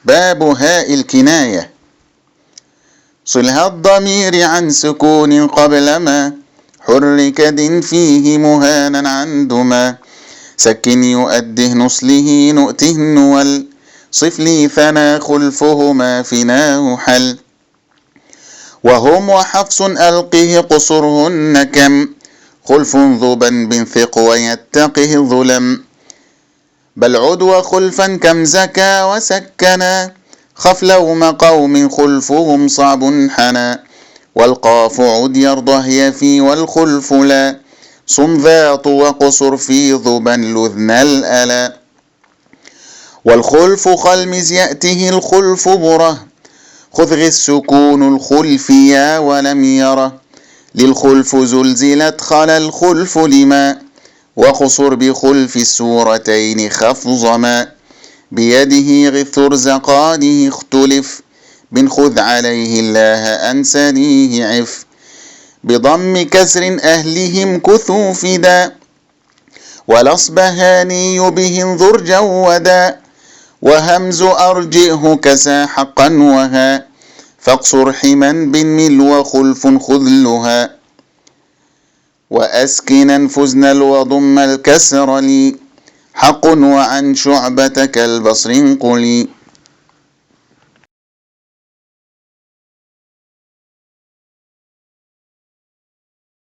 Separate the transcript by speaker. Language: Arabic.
Speaker 1: باب هاء الكناية. صلها الضمير عن سكون قبل ما حرك دٍ فيه مهانا عندما سكن يؤده نصله نؤته النول صف لي ثنا خلفهما فناه حل وهم وحفص ألقه قصرهن كم خلف ذبا بنثق ويتقه الظلم بل عدو خلفا كم زكا وسكنا خف لوم قوم خلفهم صعب حنا والقاف عد يرضه يفي والخلف لا صم ذات وقصر في ذبا لذن الألا والخلف خلمز يأته الخلف بره خذ السكون الخلف يا ولم يره للخلف زلزلت خلا الخلف لما وقصر بخلف السورتين خفظما بيده غث رزقانه اختلف بن خذ عليه الله أنسانيه عف بضم كسر أهلهم كثوا فدا والأصبهاني به انظر جودا وهمز أرجئه كسا حقا وها فاقصر حما بالمل وخلف خذلها وأسكنا فزنا وضم الكسر لي حق وعن شعبة كالبصر قلي